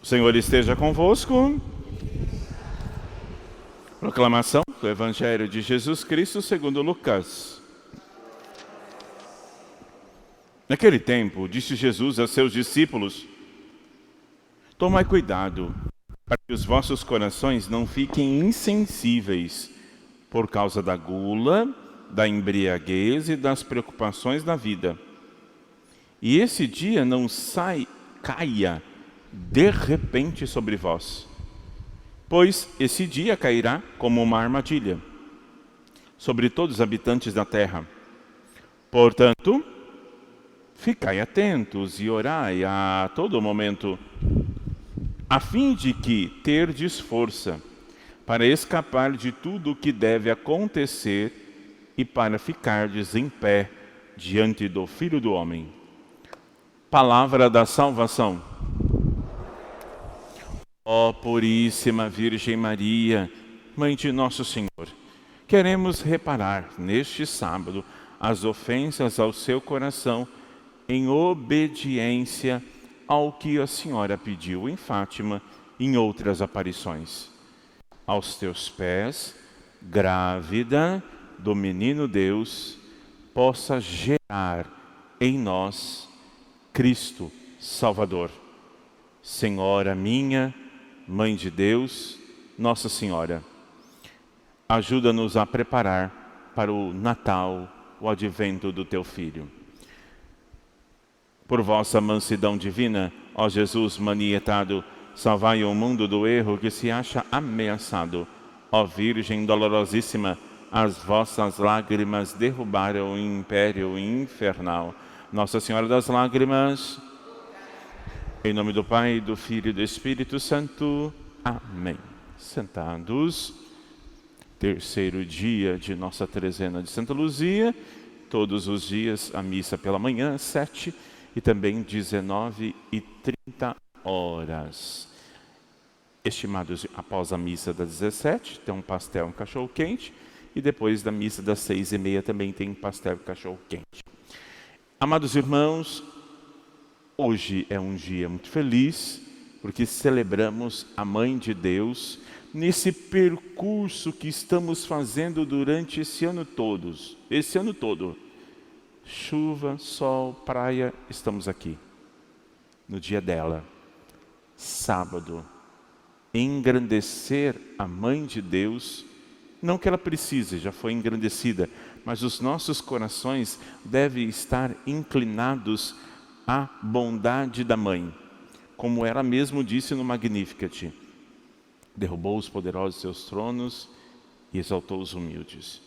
O Senhor esteja convosco. Proclamação do Evangelho de Jesus Cristo segundo Lucas. Naquele tempo, disse Jesus a seus discípulos: Tomai cuidado, para que os vossos corações não fiquem insensíveis por causa da gula, da embriaguez e das preocupações da vida. E esse dia não caia de repente sobre vós, pois esse dia cairá como uma armadilha sobre todos os habitantes da terra. Portanto, ficai atentos e orai a todo momento, a fim de que terdes força para escapar de tudo o que deve acontecer e para ficardes em pé diante do Filho do Homem. Palavra da salvação. Ó Puríssima Virgem Maria, Mãe de Nosso Senhor, queremos reparar neste sábado as ofensas ao seu coração em obediência ao que a Senhora pediu em Fátima e em outras aparições. Aos teus pés, grávida do menino Deus, possa gerar em nós Cristo Salvador. Senhora minha, Mãe de Deus, Nossa Senhora, ajuda-nos a preparar para o Natal, o advento do Teu Filho. Por vossa mansidão divina, ó Jesus manietado, salvai o mundo do erro que se acha ameaçado. Ó Virgem dolorosíssima, as vossas lágrimas derrubaram o império infernal. Nossa Senhora das Lágrimas, em nome do Pai, do Filho e do Espírito Santo. Amém. Sentados, terceiro dia de nossa trezena de Santa Luzia, todos os dias a missa pela manhã, 7 e também 19h30. Estimados, após a missa das 17, tem um pastel e um cachorro-quente, e depois da missa das 6h30 também tem pastel e cachorro-quente. Amados irmãos, hoje é um dia muito feliz, porque celebramos a Mãe de Deus nesse percurso que estamos fazendo durante esse ano todo. Chuva, sol, praia, estamos aqui. No dia dela, sábado, engrandecer a Mãe de Deus, não que ela precise, já foi engrandecida, mas os nossos corações devem estar inclinados à bondade da Mãe, como ela mesmo disse no Magnificat: derrubou os poderosos seus tronos e exaltou os humildes.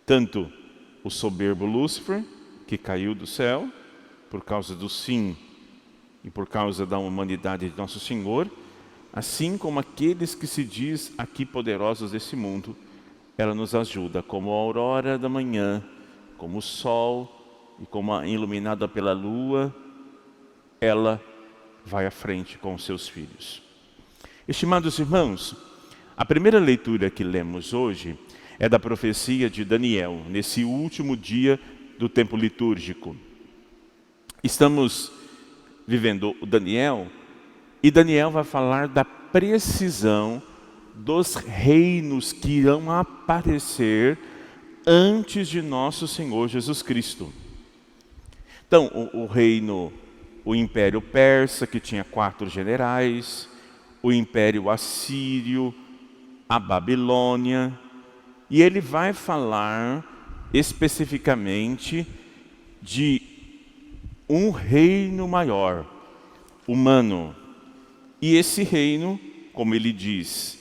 Tanto o soberbo Lúcifer, que caiu do céu por causa do sim e por causa da humanidade de Nosso Senhor, assim como aqueles que se diz aqui poderosos desse mundo, ela nos ajuda como a aurora da manhã, como o sol e como iluminada pela lua, ela vai à frente com os seus filhos. Estimados irmãos, a primeira leitura que lemos hoje é da profecia de Daniel, nesse último dia do tempo litúrgico. Estamos vivendo o Daniel, e Daniel vai falar da precisão dos reinos que irão aparecer antes de nosso Senhor Jesus Cristo. Então, o Império Persa, que tinha 4 generais, o Império Assírio, a Babilônia, e ele vai falar especificamente de um reino maior, humano. E esse reino, como ele diz,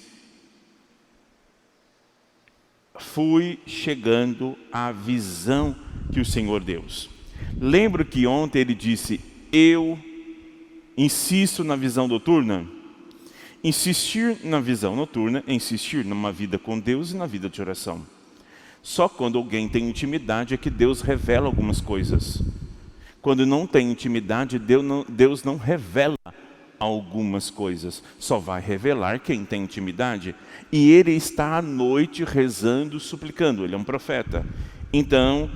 fui chegando à visão que o Senhor deu. Lembro que ontem ele disse: eu insisto na visão noturna. Insistir na visão noturna é insistir numa vida com Deus e na vida de oração. Só quando alguém tem intimidade é que Deus revela algumas coisas. Quando não tem intimidade, Deus não revela algumas coisas. Só vai revelar quem tem intimidade. E ele está à noite rezando, suplicando. Ele é um profeta. Então,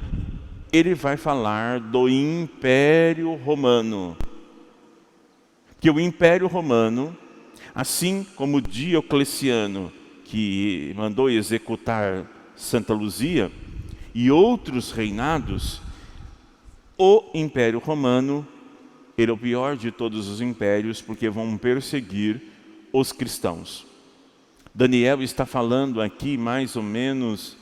ele vai falar do Império Romano. Que o Império Romano Assim como Diocleciano, que mandou executar Santa Luzia, e outros reinados, o Império Romano era o pior de todos os impérios, porque vão perseguir os cristãos. Daniel está falando aqui mais ou menos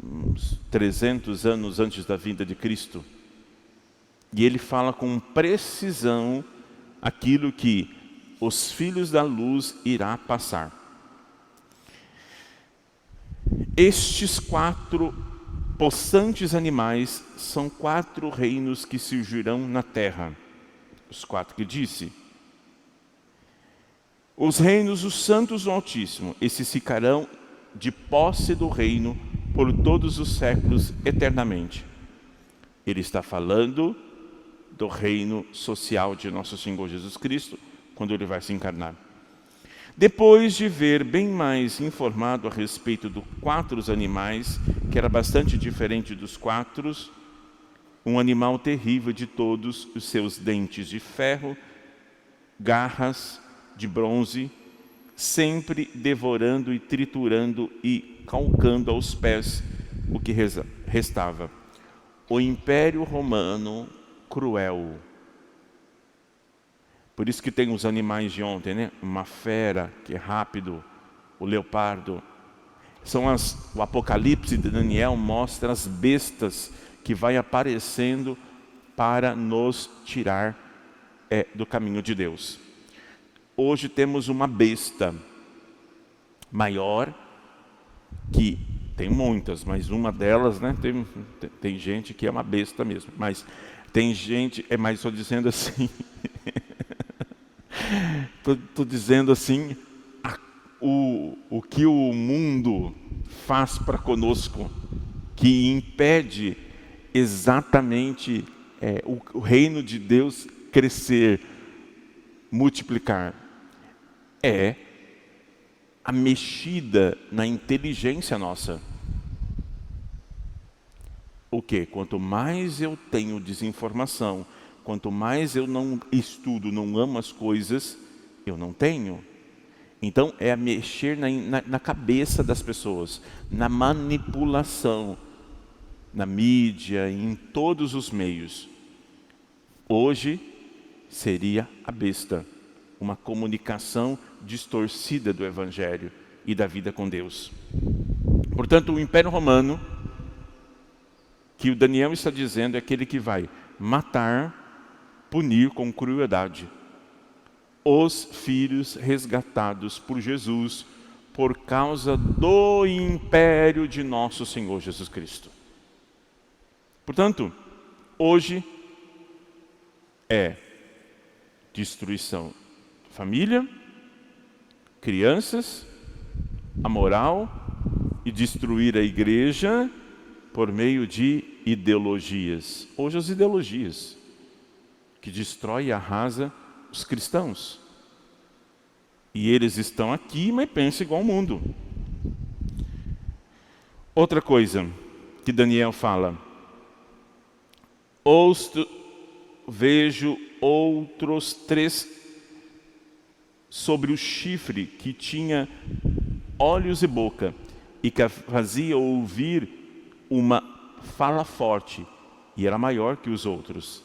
uns 300 anos antes da vinda de Cristo. E ele fala com precisão aquilo que os filhos da luz irá passar. Estes 4 possantes animais são 4 reinos que surgirão na terra. Os 4 que disse. Os reinos dos santos do Altíssimo, esses ficarão de posse do reino por todos os séculos eternamente. Ele está falando do reino social de nosso Senhor Jesus Cristo, quando ele vai se encarnar. Depois de ver bem mais informado a respeito dos 4 animais, que era bastante diferente dos 4, um animal terrível de todos, os seus dentes de ferro, garras de bronze, sempre devorando e triturando e calcando aos pés o que restava. O Império Romano cruel. Por isso que tem os animais de ontem, né? Uma fera, que é rápido, o leopardo. O Apocalipse de Daniel mostra as bestas que vai aparecendo para nos tirar do caminho de Deus. Hoje temos uma besta maior, que tem muitas, mas uma delas, né? Tem gente que é uma besta mesmo, mas tem gente, mas estou dizendo assim, estou dizendo assim, o que o mundo faz para conosco, que impede exatamente o reino de Deus crescer, multiplicar, é a mexida na inteligência nossa. O quê? Quanto mais eu tenho desinformação, quanto mais eu não estudo, não amo as coisas, eu não tenho. Então é a mexer na cabeça das pessoas, na manipulação, na mídia, em todos os meios. Hoje seria a besta, uma comunicação distorcida do Evangelho e da vida com Deus. Portanto, o Império Romano, que o Daniel está dizendo, é aquele que vai matar, punir com crueldade os filhos resgatados por Jesus por causa do império de nosso Senhor Jesus Cristo. Portanto, hoje é destruição de família, crianças, a moral e destruir a igreja por meio de ideologias. Hoje as ideologias que destrói e arrasa os cristãos. E eles estão aqui, mas pensam igual ao mundo. Outra coisa que Daniel fala: vejo outros 3 sobre o chifre que tinha olhos e boca e que fazia ouvir uma fala forte e era maior que os outros.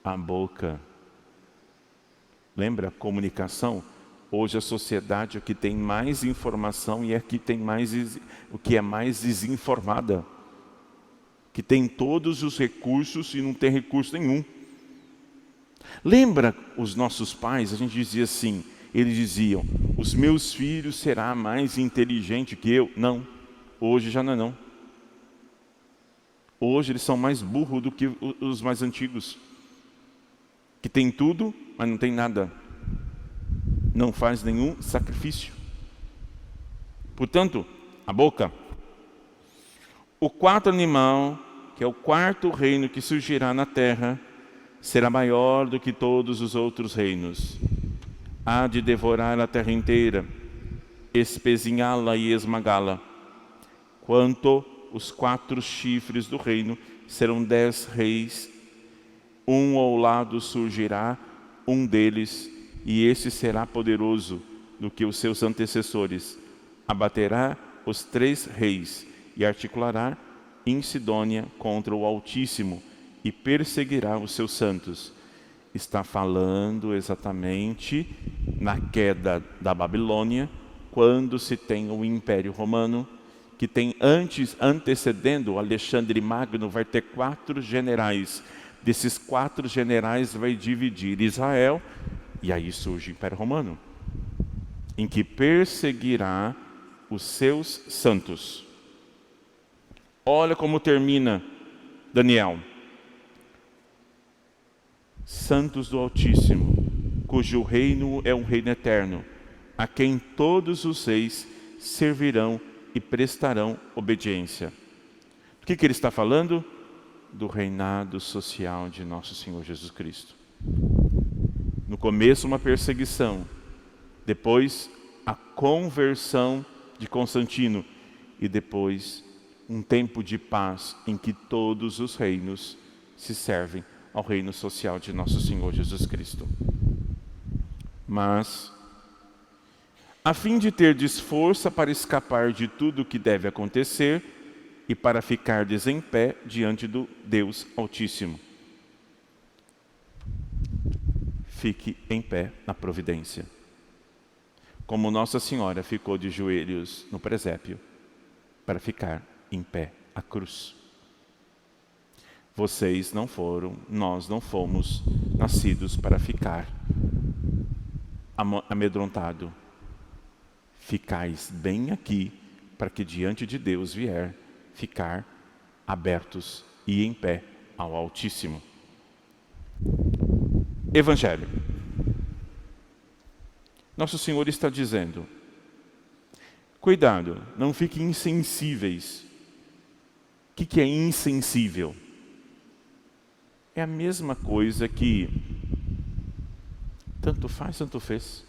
A boca. Lembra a comunicação? Hoje a sociedade é o que tem mais informação e é o que é mais desinformada. Que tem todos os recursos e não tem recurso nenhum. Lembra os nossos pais? A gente dizia assim, eles diziam: os meus filhos serão mais inteligentes que eu. Não, hoje já não. Hoje eles são mais burros do que os mais antigos. Que tem tudo, mas não tem nada. Não faz nenhum sacrifício. Portanto, a boca. O 4º animal, que é o 4º reino que surgirá na terra, será maior do que todos os outros reinos. Há de devorar a terra inteira, espezinhá-la e esmagá-la. Quanto os 4 chifres do reino, serão 10 reis, um ao lado surgirá, um deles e este será poderoso do que os seus antecessores. Abaterá os 3 reis e articulará em Sidônia contra o Altíssimo e perseguirá os seus santos. Está falando exatamente na queda da Babilônia, quando se tem o Império Romano, que tem antecedendo Alexandre Magno, vai ter 4 generais. Desses 4 generais vai dividir Israel, e aí surge o Império Romano, em que perseguirá os seus santos. Olha como termina Daniel. Santos do Altíssimo, cujo reino é um reino eterno, a quem todos os reis servirão e prestarão obediência. O que ele está falando? Do reinado social de nosso Senhor Jesus Cristo. No começo, uma perseguição, depois a conversão de Constantino e depois um tempo de paz em que todos os reinos se servem ao reino social de nosso Senhor Jesus Cristo. Mas, a fim de ter força para escapar de tudo o que deve acontecer e para ficardes em pé diante do Deus Altíssimo, fique em pé na providência. Como Nossa Senhora ficou de joelhos no presépio para ficar em pé à cruz. Vocês não foram, nós não fomos nascidos para ficar amedrontado. Ficais bem aqui, para que diante de Deus vier, ficar abertos e em pé ao Altíssimo. Evangelho. Nosso Senhor está dizendo, cuidado, não fiquem insensíveis. O que é insensível? É a mesma coisa que tanto faz, tanto fez.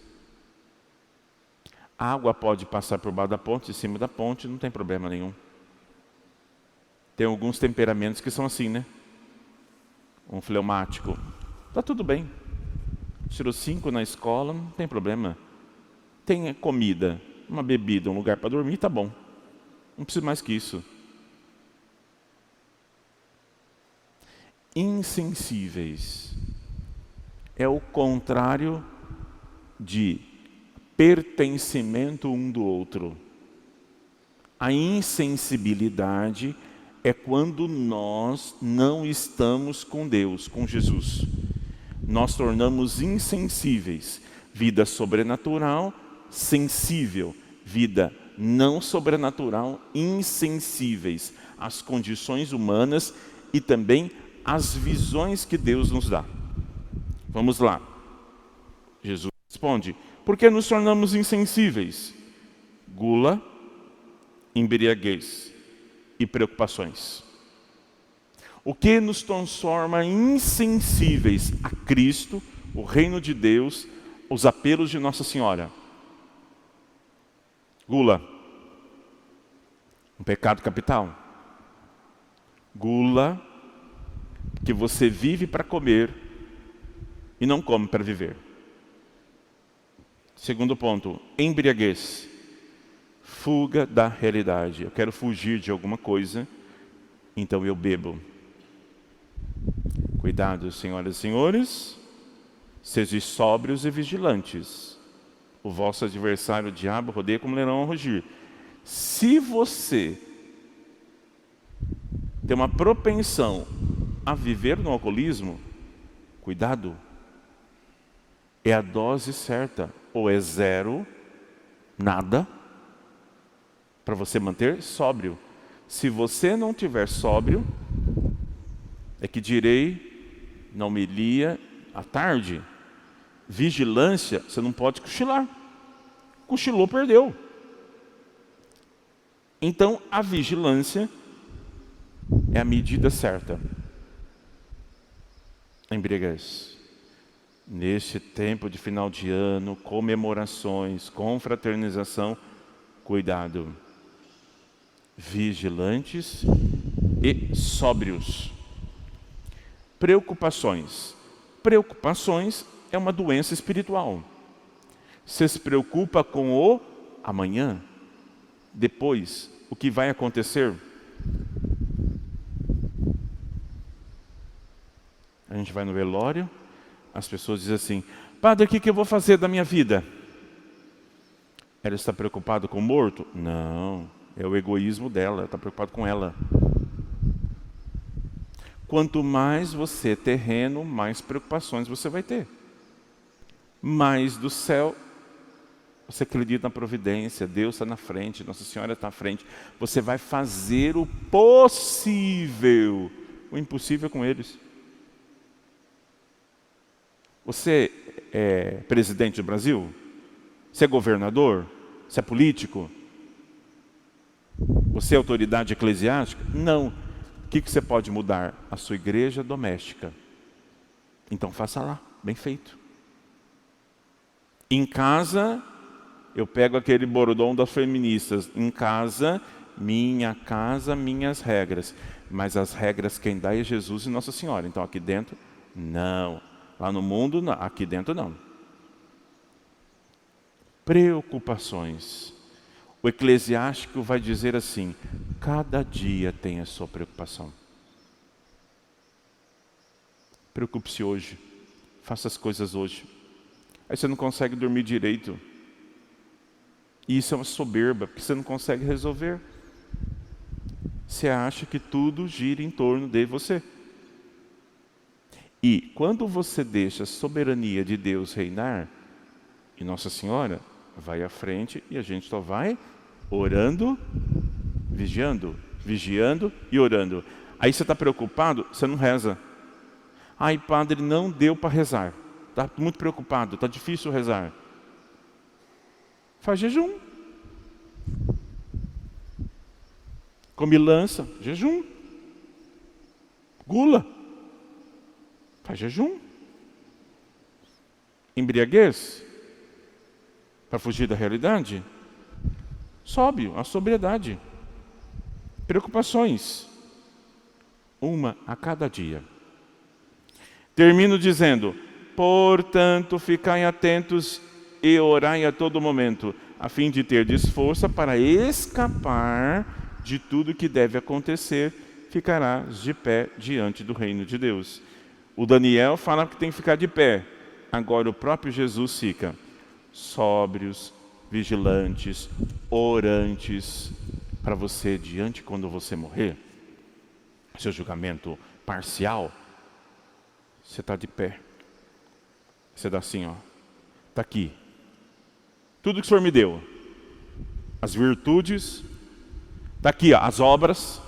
A água pode passar por baixo da ponte, em cima da ponte, não tem problema nenhum. Tem alguns temperamentos que são assim, né? Um fleumático, tá tudo bem. Tirou 5 na escola, não tem problema. Tem comida, uma bebida, um lugar para dormir, tá bom. Não precisa mais que isso. Insensíveis é o contrário de pertencimento um do outro. A insensibilidade é quando nós não estamos com Deus, com Jesus. Nós tornamos insensíveis. Vida sobrenatural, sensível. Vida não sobrenatural, insensíveis às condições humanas e também às visões que Deus nos dá. Vamos lá. Jesus responde, por que nos tornamos insensíveis? Gula, embriaguez e preocupações. O que nos transforma insensíveis a Cristo, o reino de Deus, os apelos de Nossa Senhora? Gula, um pecado capital. Gula, que você vive para comer e não come para viver. Segundo ponto, embriaguez. Fuga da realidade. Eu quero fugir de alguma coisa, então eu bebo. Cuidado, senhoras e senhores, sejam sóbrios e vigilantes. O vosso adversário, o diabo, rodeia como leão a rugir. Se você tem uma propensão a viver no alcoolismo, cuidado. É a dose certa. Ou é 0, nada, para você manter sóbrio. Se você não tiver sóbrio, é que direi na homilia à tarde, vigilância, você não pode cochilar. Cochilou, perdeu. Então, a vigilância é a medida certa. Embriaguez. Neste tempo de final de ano, comemorações, confraternização, cuidado. Vigilantes e sóbrios. Preocupações. Preocupações é uma doença espiritual. Você se preocupa com o amanhã, depois, o que vai acontecer. A gente vai no velório, as pessoas dizem assim: padre, o que eu vou fazer da minha vida? Ela está preocupada com o morto? Não, é o egoísmo dela, está preocupada com ela. Quanto mais você é terreno, mais preocupações você vai ter. Mais do céu, você acredita na providência, Deus está na frente, Nossa Senhora está na frente. Você vai fazer o possível, o impossível com eles. Você é presidente do Brasil? Você é governador? Você é político? Você é autoridade eclesiástica? Não. O que você pode mudar? A sua igreja doméstica. Então faça lá, bem feito. Em casa, eu pego aquele bordão das feministas. Em casa, minhas regras. Mas as regras quem dá é Jesus e Nossa Senhora. Então aqui dentro, não. Lá no mundo, não. Aqui dentro não. Preocupações. O eclesiástico vai dizer assim: cada dia tem a sua preocupação. Preocupe-se hoje. Faça as coisas hoje. Aí você não consegue dormir direito. E isso é uma soberba, porque você não consegue resolver. Você acha que tudo gira em torno de você. E quando você deixa a soberania de Deus reinar, e Nossa Senhora vai à frente e a gente só vai orando, vigiando e orando. Aí você está preocupado, você não reza. Ai, padre, não deu para rezar. Está muito preocupado, está difícil rezar. Faz jejum. Comilança, jejum. Gula, faz jejum. Embriaguez, para fugir da realidade, sobe a sobriedade. Preocupações, uma a cada dia. Termino dizendo: portanto, ficai atentos e orai a todo momento, a fim de ter força para escapar de tudo que deve acontecer, ficarás de pé diante do reino de Deus. O Daniel fala que tem que ficar de pé. Agora o próprio Jesus fica sóbrios, vigilantes, orantes, para você diante quando você morrer, seu julgamento parcial, você está de pé. Você dá assim, ó. Está aqui. Tudo que o Senhor me deu. As virtudes. Está aqui, ó, as obras.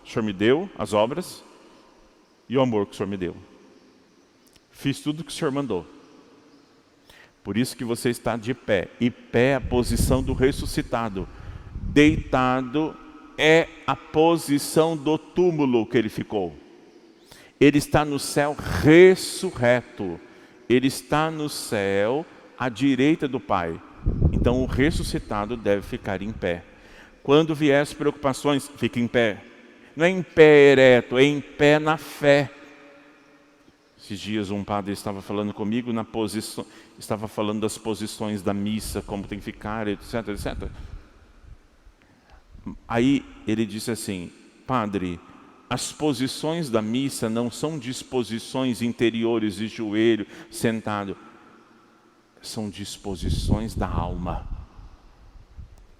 O Senhor me deu, as obras. E o amor que o Senhor me deu. Fiz tudo que o Senhor mandou. Por isso que você está de pé. E pé é a posição do ressuscitado. Deitado é a posição do túmulo que ele ficou. Ele está no céu ressurreto. Ele está no céu à direita do Pai. Então o ressuscitado deve ficar em pé. Quando vier as preocupações, fique em pé. Não é em pé ereto, é em pé na fé. Esses dias um padre estava falando comigo, estava falando das posições da missa, como tem que ficar, etc, etc. Aí ele disse assim: padre, as posições da missa não são disposições interiores de joelho, sentado. São disposições da alma.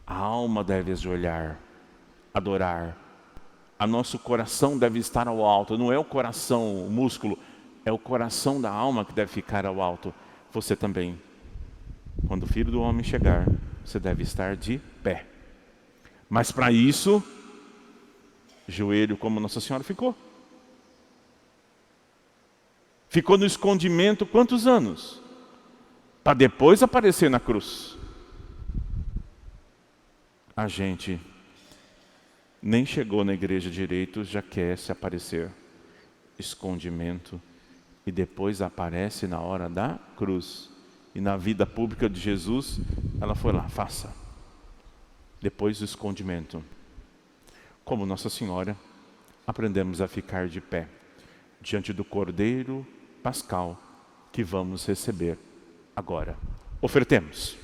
A alma deve ajoelhar, adorar. O nosso coração deve estar ao alto. Não é o coração, o músculo, é o coração da alma que deve ficar ao alto. Você também. Quando o Filho do Homem chegar, você deve estar de pé. Mas para isso, joelho como Nossa Senhora ficou. Ficou no escondimento quantos anos? Para depois aparecer na cruz. A gente nem chegou na igreja direito, já quer se aparecer. Escondimento. E depois aparece na hora da cruz. E na vida pública de Jesus, ela foi lá, faça. Depois do escondimento. Como Nossa Senhora, aprendemos a ficar de pé diante do Cordeiro Pascal que vamos receber agora. Ofertemos.